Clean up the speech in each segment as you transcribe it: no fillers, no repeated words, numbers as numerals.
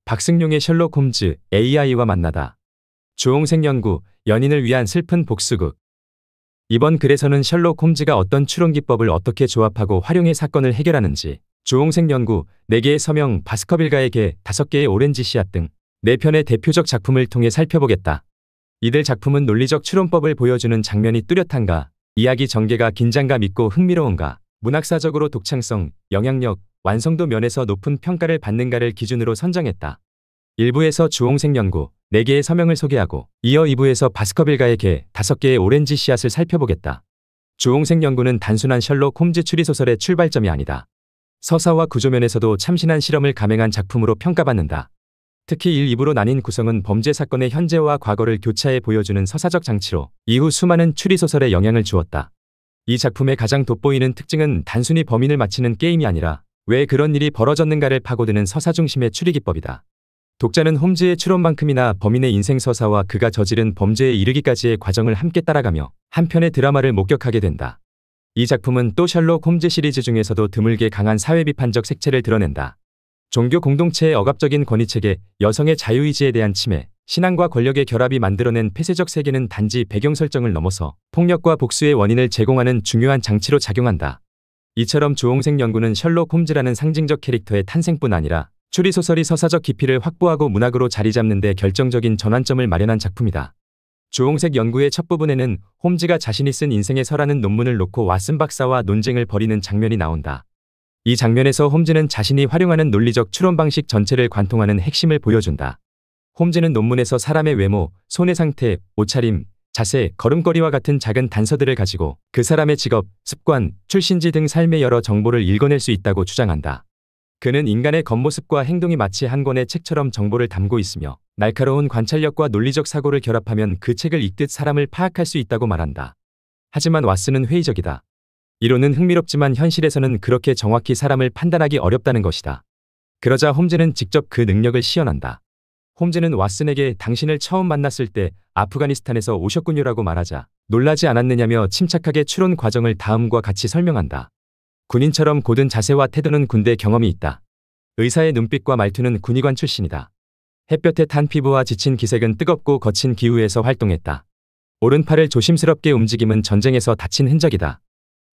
박승용의 셜록 홈즈, AI와 만나다. 주홍색 연구, 연인을 위한 슬픈 복수극. 이번 글에서는 셜록 홈즈가 어떤 추론 기법을 어떻게 조합하고 활용해 사건을 해결하는지, 주홍색 연구, 4개의 서명, 바스커빌가의 개, 5개의 오렌지 씨앗 등 4편의 대표적 작품을 통해 살펴보겠다. 이들 작품은 논리적 추론법을 보여주는 장면이 뚜렷한가, 이야기 전개가 긴장감 있고 흥미로운가, 문학사적으로 독창성, 영향력, 완성도 면에서 높은 평가를 받는가를 기준으로 선정했다. 1부에서 주홍색 연구, 4개의 서명을 소개하고 이어 2부에서 바스커빌가의 개, 5개의 오렌지 씨앗을 살펴보겠다. 주홍색 연구는 단순한 셜록 홈즈 추리소설의 출발점이 아니다. 서사와 구조면에서도 참신한 실험을 감행한 작품으로 평가받는다. 특히 1, 2부로 나뉜 구성은 범죄 사건의 현재와 과거를 교차해 보여주는 서사적 장치로 이후 수많은 추리소설에 영향을 주었다. 이 작품의 가장 돋보이는 특징은 단순히 범인을 맞히는 게임이 아니라 왜 그런 일이 벌어졌는가를 파고드는 서사 중심의 추리기법이다. 독자는 홈즈의 추론만큼이나 범인의 인생 서사와 그가 저지른 범죄에 이르기까지의 과정을 함께 따라가며 한 편의 드라마를 목격하게 된다. 이 작품은 또 셜록 홈즈 시리즈 중에서도 드물게 강한 사회비판적 색채를 드러낸다. 종교 공동체의 억압적인 권위체계, 여성의 자유의지에 대한 침해, 신앙과 권력의 결합이 만들어낸 폐쇄적 세계는 단지 배경 설정을 넘어서 폭력과 복수의 원인을 제공하는 중요한 장치로 작용한다. 이처럼 주홍색 연구는 셜록 홈즈라는 상징적 캐릭터의 탄생뿐 아니라 추리소설이 서사적 깊이를 확보하고 문학으로 자리잡는 데 결정적인 전환점을 마련한 작품이다. 주홍색 연구의 첫 부분에는 홈즈가 자신이 쓴 인생의 서라는 논문을 놓고 왓슨 박사와 논쟁을 벌이는 장면이 나온다. 이 장면에서 홈즈는 자신이 활용하는 논리적 추론 방식 전체를 관통하는 핵심을 보여준다. 홈즈는 논문에서 사람의 외모, 손의 상태, 옷차림, 자세, 걸음걸이와 같은 작은 단서들을 가지고 그 사람의 직업, 습관, 출신지 등 삶의 여러 정보를 읽어낼 수 있다고 주장한다. 그는 인간의 겉모습과 행동이 마치 한 권의 책처럼 정보를 담고 있으며 날카로운 관찰력과 논리적 사고를 결합하면 그 책을 읽듯 사람을 파악할 수 있다고 말한다. 하지만 왓슨은 회의적이다. 이론은 흥미롭지만 현실에서는 그렇게 정확히 사람을 판단하기 어렵다는 것이다. 그러자 홈즈는 직접 그 능력을 시연한다. 홈즈는 왓슨에게 당신을 처음 만났을 때 아프가니스탄에서 오셨군요라고 말하자 놀라지 않았느냐며 침착하게 추론 과정을 다음과 같이 설명한다. 군인처럼 고든 자세와 태도는 군대 경험이 있다. 의사의 눈빛과 말투는 군의관 출신이다. 햇볕에 탄 피부와 지친 기색은 뜨겁고 거친 기후에서 활동했다. 오른팔을 조심스럽게 움직임은 전쟁에서 다친 흔적이다.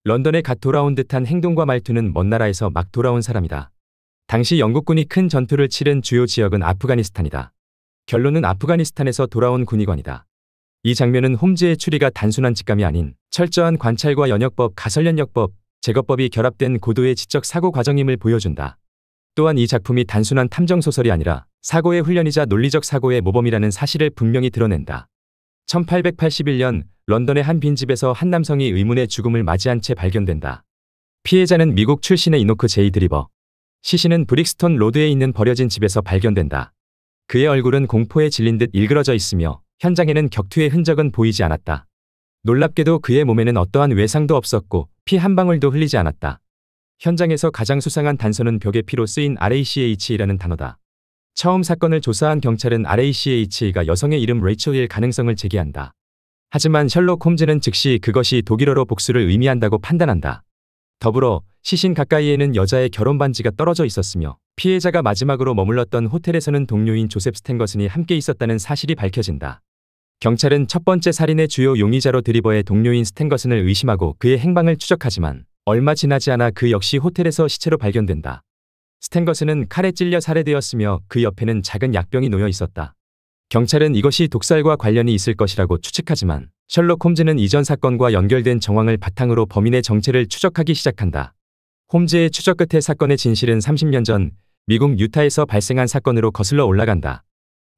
런던에 갓 돌아온 듯한 행동과 말투는 먼 나라에서 막 돌아온 사람이다. 당시 영국군이 큰 전투를 치른 주요 지역은 아프가니스탄이다. 결론은 아프가니스탄에서 돌아온 군의관이다. 이 장면은 홈즈의 추리가 단순한 직감이 아닌 철저한 관찰과 연역법, 가설연역법, 제거법이 결합된 고도의 지적 사고 과정임을 보여준다. 또한 이 작품이 단순한 탐정소설이 아니라 사고의 훈련이자 논리적 사고의 모범이라는 사실을 분명히 드러낸다. 1881년 런던의 한 빈집에서 한 남성이 의문의 죽음을 맞이한 채 발견된다. 피해자는 미국 출신의 이노크 제이 드리버. 시신은 브릭스톤 로드에 있는 버려진 집에서 발견된다. 그의 얼굴은 공포에 질린 듯 일그러져 있으며 현장에는 격투의 흔적은 보이지 않았다. 놀랍게도 그의 몸에는 어떠한 외상도 없었고 피 한 방울도 흘리지 않았다. 현장에서 가장 수상한 단서는 벽에 피로 쓰인 RACH라는 단어다. 처음 사건을 조사한 경찰은 RACH가 여성의 이름 레이첼일 가능성을 제기한다. 하지만 셜록 홈즈는 즉시 그것이 독일어로 복수를 의미한다고 판단한다. 더불어 시신 가까이에는 여자의 결혼 반지가 떨어져 있었으며 피해자가 마지막으로 머물렀던 호텔에서는 동료인 조셉 스탠거슨이 함께 있었다는 사실이 밝혀진다. 경찰은 첫 번째 살인의 주요 용의자로 드리버의 동료인 스탠거슨을 의심하고 그의 행방을 추적하지만 얼마 지나지 않아 그 역시 호텔에서 시체로 발견된다. 스탠거슨은 칼에 찔려 살해되었으며 그 옆에는 작은 약병이 놓여 있었다. 경찰은 이것이 독살과 관련이 있을 것이라고 추측하지만 셜록 홈즈는 이전 사건과 연결된 정황을 바탕으로 범인의 정체를 추적하기 시작한다. 홈즈의 추적 끝에 사건의 진실은 30년 전 미국 유타에서 발생한 사건으로 거슬러 올라간다.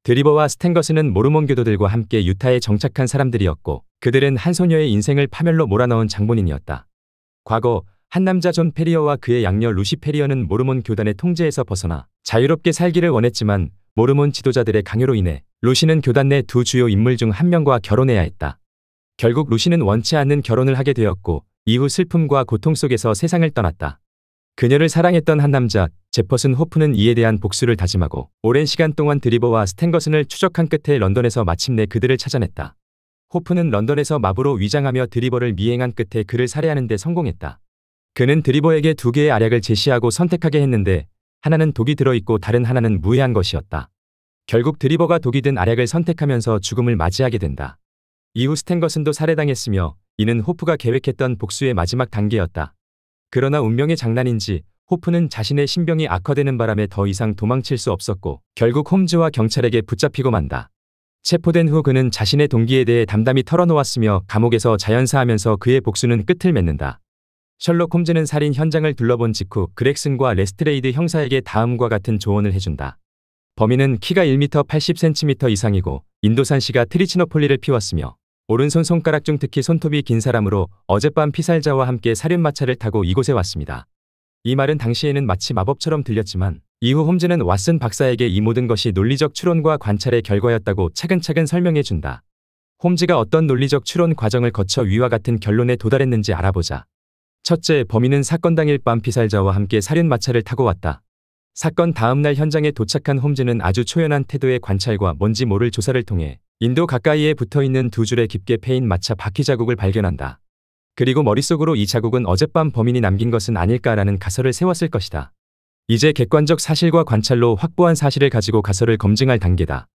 드리버와 스탠거슨은 모르몬 교도들과 함께 유타에 정착한 사람들이었고 그들은 한 소녀의 인생을 파멸로 몰아넣은 장본인이었다. 과거 한 남자 존 페리어와 그의 양녀 루시 페리어는 모르몬 교단의 통제에서 벗어나 자유롭게 살기를 원했지만 모르몬 지도자들의 강요로 인해 루시는 교단 내 두 주요 인물 중 한 명과 결혼해야 했다. 결국 루시는 원치 않는 결혼을 하게 되었고 이후 슬픔과 고통 속에서 세상을 떠났다. 그녀를 사랑했던 한 남자 제퍼슨 호프는 이에 대한 복수를 다짐하고 오랜 시간 동안 드리버와 스탠거슨을 추적한 끝에 런던에서 마침내 그들을 찾아냈다. 호프는 런던에서 마부로 위장하며 드리버를 미행한 끝에 그를 살해하는 데 성공했다. 그는 드리버에게 2개의 알약을 제시하고 선택하게 했는데 하나는 독이 들어있고 다른 하나는 무해한 것이었다. 결국 드리버가 독이 든 알약을 선택하면서 죽음을 맞이하게 된다. 이후 스탠거슨도 살해당했으며 이는 호프가 계획했던 복수의 마지막 단계였다. 그러나 운명의 장난인지 호프는 자신의 신병이 악화되는 바람에 더 이상 도망칠 수 없었고 결국 홈즈와 경찰에게 붙잡히고 만다. 체포된 후 그는 자신의 동기에 대해 담담히 털어놓았으며 감옥에서 자연사하면서 그의 복수는 끝을 맺는다. 셜록 홈즈는 살인 현장을 둘러본 직후 그렉슨과 레스트레이드 형사에게 다음과 같은 조언을 해준다. 범인은 키가 1m 80cm 이상이고 인도산시가 트리치노폴리를 피웠으며 오른손 손가락 중 특히 손톱이 긴 사람으로 어젯밤 피살자와 함께 살인마차를 타고 이곳에 왔습니다. 이 말은 당시에는 마치 마법처럼 들렸지만 이후 홈즈는 왓슨 박사에게 이 모든 것이 논리적 추론과 관찰의 결과였다고 차근차근 설명해준다. 홈즈가 어떤 논리적 추론 과정을 거쳐 위와 같은 결론에 도달했는지 알아보자. 첫째, 범인은 사건 당일 밤 피살자와 함께 살인마차를 타고 왔다. 사건 다음날 현장에 도착한 홈즈는 아주 초연한 태도의 관찰과 뭔지 모를 조사를 통해 인도 가까이에 붙어있는 두 줄의 깊게 패인 마차 바퀴 자국을 발견한다. 그리고 머릿속으로 이 자국은 어젯밤 범인이 남긴 것은 아닐까라는 가설을 세웠을 것이다. 이제 객관적 사실과 관찰로 확보한 사실을 가지고 가설을 검증할 단계다.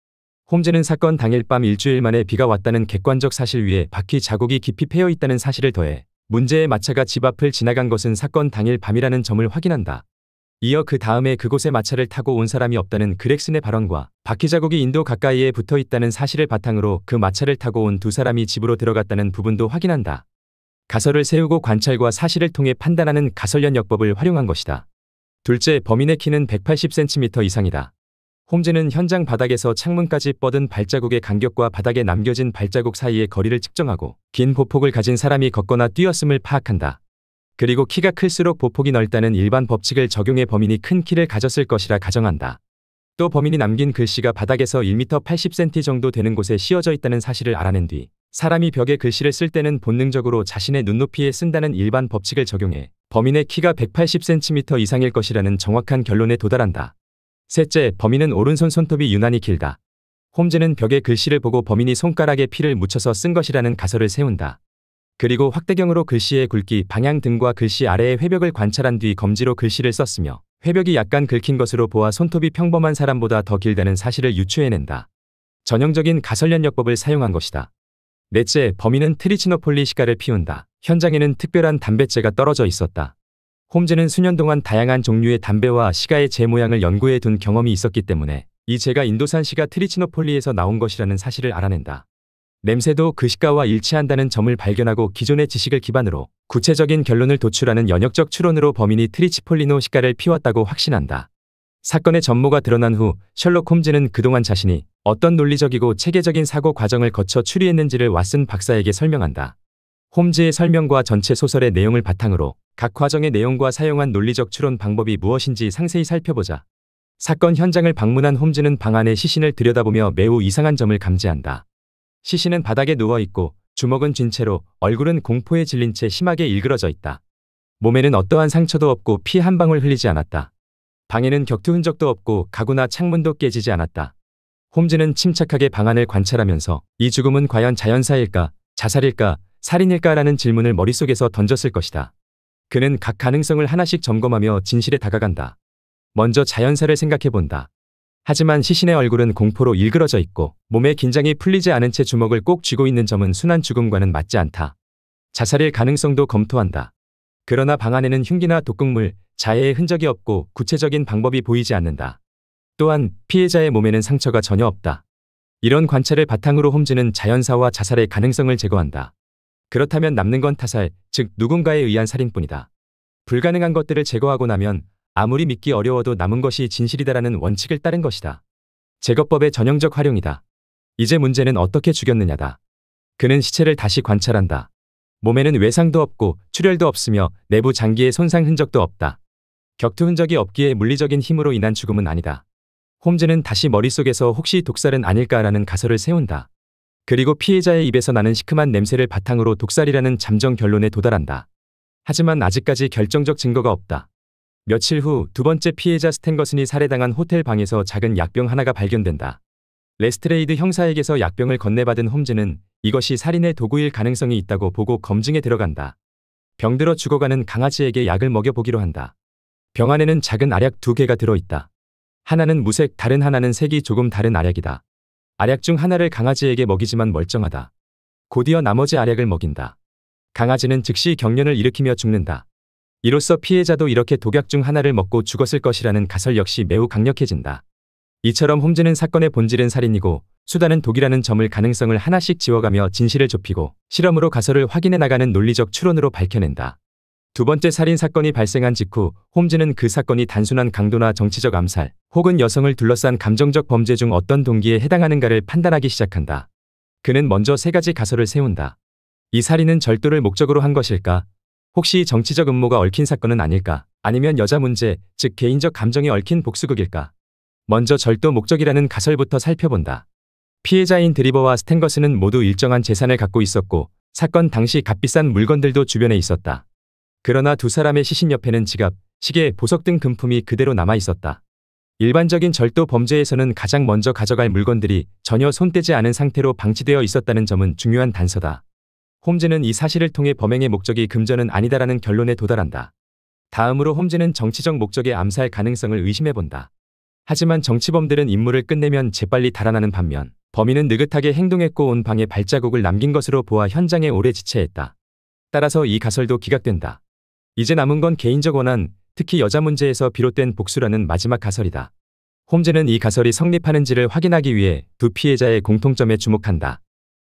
홈즈는 사건 당일 밤 일주일 만에 비가 왔다는 객관적 사실 위에 바퀴 자국이 깊이 패여 있다는 사실을 더해 문제의 마차가 집 앞을 지나간 것은 사건 당일 밤이라는 점을 확인한다. 이어 그 다음에 그곳에 마차를 타고 온 사람이 없다는 그렉슨의 발언과 바퀴 자국이 인도 가까이에 붙어 있다는 사실을 바탕으로 그 마차를 타고 온 두 사람이 집으로 들어갔다는 부분도 확인한다. 가설을 세우고 관찰과 사실을 통해 판단하는 가설연역법을 활용한 것이다. 둘째, 범인의 키는 180cm 이상이다. 홈즈는 현장 바닥에서 창문까지 뻗은 발자국의 간격과 바닥에 남겨진 발자국 사이의 거리를 측정하고 긴 보폭을 가진 사람이 걷거나 뛰었음을 파악한다. 그리고 키가 클수록 보폭이 넓다는 일반 법칙을 적용해 범인이 큰 키를 가졌을 것이라 가정한다. 또 범인이 남긴 글씨가 바닥에서 1m 80cm 정도 되는 곳에 씌어져 있다는 사실을 알아낸 뒤 사람이 벽에 글씨를 쓸 때는 본능적으로 자신의 눈높이에 쓴다는 일반 법칙을 적용해 범인의 키가 180cm 이상일 것이라는 정확한 결론에 도달한다. 셋째, 범인은 오른손 손톱이 유난히 길다. 홈즈는 벽에 글씨를 보고 범인이 손가락에 피를 묻혀서 쓴 것이라는 가설을 세운다. 그리고 확대경으로 글씨의 굵기, 방향 등과 글씨 아래의 회벽을 관찰한 뒤 검지로 글씨를 썼으며 회벽이 약간 긁힌 것으로 보아 손톱이 평범한 사람보다 더 길다는 사실을 유추해낸다. 전형적인 가설연역법을 사용한 것이다. 넷째, 범인은 트리치노폴리 시가를 피운다. 현장에는 특별한 담뱃재가 떨어져 있었다. 홈즈는 수년 동안 다양한 종류의 담배와 시가의 재 모양을 연구해 둔 경험이 있었기 때문에 이 재가 인도산 시가 트리치노폴리에서 나온 것이라는 사실을 알아낸다. 냄새도 그 시가와 일치한다는 점을 발견하고 기존의 지식을 기반으로 구체적인 결론을 도출하는 연역적 추론으로 범인이 트리치폴리노 시가를 피웠다고 확신한다. 사건의 전모가 드러난 후 셜록 홈즈는 그동안 자신이 어떤 논리적이고 체계적인 사고 과정을 거쳐 추리했는지를 왓슨 박사에게 설명한다. 홈즈의 설명과 전체 소설의 내용을 바탕으로 각 과정의 내용과 사용한 논리적 추론 방법이 무엇인지 상세히 살펴보자. 사건 현장을 방문한 홈즈는 방 안의 시신을 들여다보며 매우 이상한 점을 감지한다. 시신은 바닥에 누워있고 주먹은 쥔 채로 얼굴은 공포에 질린 채 심하게 일그러져 있다. 몸에는 어떠한 상처도 없고 피 한 방울 흘리지 않았다. 방에는 격투 흔적도 없고 가구나 창문도 깨지지 않았다. 홈즈는 침착하게 방 안을 관찰하면서 이 죽음은 과연 자연사일까, 자살일까, 살인일까라는 질문을 머릿속에서 던졌을 것이다. 그는 각 가능성을 하나씩 점검하며 진실에 다가간다. 먼저 자연사를 생각해본다. 하지만 시신의 얼굴은 공포로 일그러져 있고 몸의 긴장이 풀리지 않은 채 주먹을 꼭 쥐고 있는 점은 순한 죽음과는 맞지 않다. 자살일 가능성도 검토한다. 그러나 방 안에는 흉기나 독극물, 자해의 흔적이 없고 구체적인 방법이 보이지 않는다. 또한 피해자의 몸에는 상처가 전혀 없다. 이런 관찰을 바탕으로 홈즈는 자연사와 자살의 가능성을 제거한다. 그렇다면 남는 건 타살, 즉 누군가에 의한 살인뿐이다. 불가능한 것들을 제거하고 나면 아무리 믿기 어려워도 남은 것이 진실이다라는 원칙을 따른 것이다. 제거법의 전형적 활용이다. 이제 문제는 어떻게 죽였느냐다. 그는 시체를 다시 관찰한다. 몸에는 외상도 없고 출혈도 없으며 내부 장기의 손상 흔적도 없다. 격투 흔적이 없기에 물리적인 힘으로 인한 죽음은 아니다. 홈즈는 다시 머릿속에서 혹시 독살은 아닐까라는 가설을 세운다. 그리고 피해자의 입에서 나는 시큼한 냄새를 바탕으로 독살이라는 잠정 결론에 도달한다. 하지만 아직까지 결정적 증거가 없다. 며칠 후 두 번째 피해자 스탠거슨이 살해당한 호텔 방에서 작은 약병 하나가 발견된다. 레스트레이드 형사에게서 약병을 건네받은 홈즈는 이것이 살인의 도구일 가능성이 있다고 보고 검증에 들어간다. 병들어 죽어가는 강아지에게 약을 먹여보기로 한다. 병 안에는 작은 알약 2개가 들어있다. 하나는 무색, 다른 하나는 색이 조금 다른 알약이다. 알약 중 하나를 강아지에게 먹이지만 멀쩡하다. 곧이어 나머지 알약을 먹인다. 강아지는 즉시 경련을 일으키며 죽는다. 이로써 피해자도 이렇게 독약 중 하나를 먹고 죽었을 것이라는 가설 역시 매우 강력해진다. 이처럼 홈즈는 사건의 본질은 살인이고 수단은 독이라는 점을 가능성을 하나씩 지워가며 진실을 좁히고 실험으로 가설을 확인해 나가는 논리적 추론으로 밝혀낸다. 두 번째 살인 사건이 발생한 직후 홈즈는 그 사건이 단순한 강도나 정치적 암살 혹은 여성을 둘러싼 감정적 범죄 중 어떤 동기에 해당하는가를 판단하기 시작한다. 그는 먼저 3가지 가설을 세운다. 이 살인은 절도를 목적으로 한 것일까? 혹시 정치적 음모가 얽힌 사건은 아닐까? 아니면 여자 문제, 즉 개인적 감정이 얽힌 복수극일까? 먼저 절도 목적이라는 가설부터 살펴본다. 피해자인 드리버와 스탠거스는 모두 일정한 재산을 갖고 있었고 사건 당시 값비싼 물건들도 주변에 있었다. 그러나 두 사람의 시신 옆에는 지갑, 시계, 보석 등 금품이 그대로 남아 있었다. 일반적인 절도 범죄에서는 가장 먼저 가져갈 물건들이 전혀 손대지 않은 상태로 방치되어 있었다는 점은 중요한 단서다. 홈즈는 이 사실을 통해 범행의 목적이 금전은 아니다라는 결론에 도달한다. 다음으로 홈즈는 정치적 목적의 암살 가능성을 의심해본다. 하지만 정치범들은 임무를 끝내면 재빨리 달아나는 반면 범인은 느긋하게 행동했고 온 방에 발자국을 남긴 것으로 보아 현장에 오래 지체했다. 따라서 이 가설도 기각된다. 이제 남은 건 개인적 원한, 특히 여자 문제에서 비롯된 복수라는 마지막 가설이다. 홈즈는 이 가설이 성립하는지를 확인하기 위해 두 피해자의 공통점에 주목한다.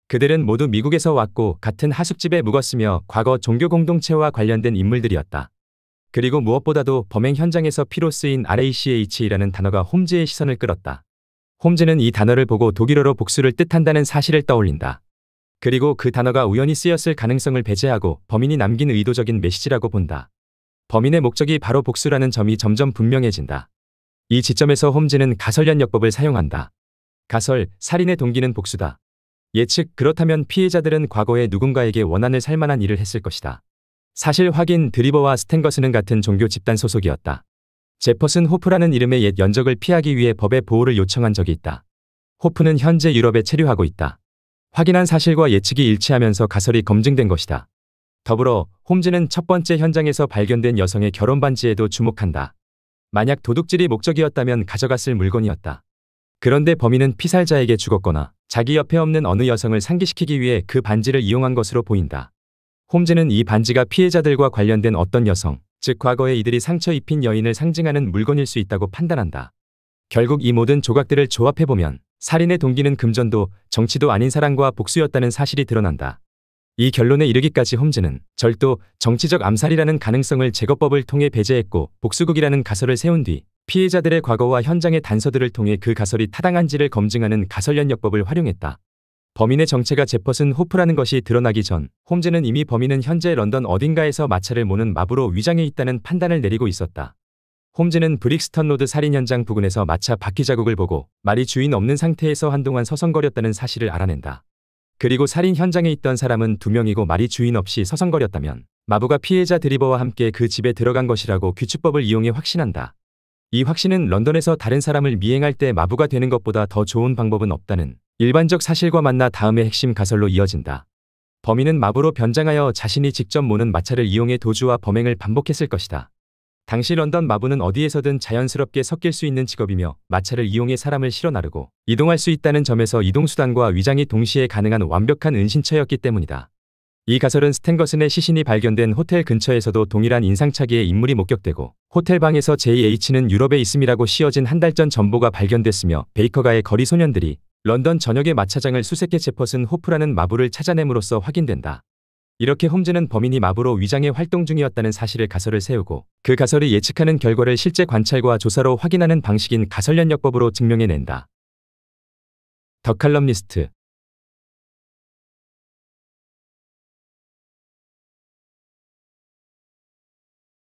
그들은 모두 미국에서 왔고 같은 하숙집에 묵었으며 과거 종교 공동체와 관련된 인물들이었다. 그리고 무엇보다도 범행 현장에서 피로 쓰인 RACH라는 단어가 홈즈의 시선을 끌었다. 홈즈는 이 단어를 보고 독일어로 복수를 뜻한다는 사실을 떠올린다. 그리고 그 단어가 우연히 쓰였을 가능성을 배제하고 범인이 남긴 의도적인 메시지라고 본다. 범인의 목적이 바로 복수라는 점이 점점 분명해진다. 이 지점에서 홈즈는 가설연역법을 사용한다. 가설, 살인의 동기는 복수다. 예측, 그렇다면 피해자들은 과거에 누군가에게 원한을 살 만한 일을 했을 것이다. 사실 확인, 드리버와 스탠거스는 같은 종교 집단 소속이었다. 제퍼슨 호프라는 이름의 옛 연적을 피하기 위해 법의 보호를 요청한 적이 있다. 호프는 현재 유럽에 체류하고 있다. 확인한 사실과 예측이 일치하면서 가설이 검증된 것이다. 더불어 홈즈는 첫 번째 현장에서 발견된 여성의 결혼 반지에도 주목한다. 만약 도둑질이 목적이었다면 가져갔을 물건이었다. 그런데 범인은 피살자에게 죽었거나 자기 옆에 없는 어느 여성을 상기시키기 위해 그 반지를 이용한 것으로 보인다. 홈즈는 이 반지가 피해자들과 관련된 어떤 여성, 즉 과거에 이들이 상처 입힌 여인을 상징하는 물건일 수 있다고 판단한다. 결국 이 모든 조각들을 조합해보면 살인의 동기는 금전도 정치도 아닌 사랑과 복수였다는 사실이 드러난다. 이 결론에 이르기까지 홈즈는 절도, 정치적 암살이라는 가능성을 제거법을 통해 배제했고 복수극이라는 가설을 세운 뒤 피해자들의 과거와 현장의 단서들을 통해 그 가설이 타당한지를 검증하는 가설연역법을 활용했다. 범인의 정체가 제퍼슨 호프라는 것이 드러나기 전 홈즈는 이미 범인은 현재 런던 어딘가에서 마차를 모는 마부로 위장해 있다는 판단을 내리고 있었다. 홈즈는 브릭스턴 로드 살인 현장 부근에서 마차 바퀴 자국을 보고 말이 주인 없는 상태에서 한동안 서성거렸다는 사실을 알아낸다. 그리고 살인 현장에 있던 사람은 2명이고 말이 주인 없이 서성거렸다면 마부가 피해자 드리버와 함께 그 집에 들어간 것이라고 규칙법을 이용해 확신한다. 이 확신은 런던에서 다른 사람을 미행할 때 마부가 되는 것보다 더 좋은 방법은 없다는 일반적 사실과 만나 다음의 핵심 가설로 이어진다. 범인은 마부로 변장하여 자신이 직접 모는 마차를 이용해 도주와 범행을 반복했을 것이다. 당시 런던 마부는 어디에서든 자연스럽게 섞일 수 있는 직업이며 마차를 이용해 사람을 실어 나르고 이동할 수 있다는 점에서 이동수단과 위장이 동시에 가능한 완벽한 은신처였기 때문이다. 이 가설은 스탠거슨의 시신이 발견된 호텔 근처에서도 동일한 인상착의의 인물이 목격되고 호텔 방에서 JH는 유럽에 있음이라고 씌어진 한 달 전 정보가 발견됐으며 베이커가의 거리 소년들이 런던 전역의 마차장을 수색해 제퍼슨 호프라는 마부를 찾아냄으로써 확인된다. 이렇게 홈즈는 범인이 마부로 위장해 활동 중이었다는 사실을 가설을 세우고 그 가설이 예측하는 결과를 실제 관찰과 조사로 확인하는 방식인 가설연역법으로 증명해낸다. 더 칼럼니스트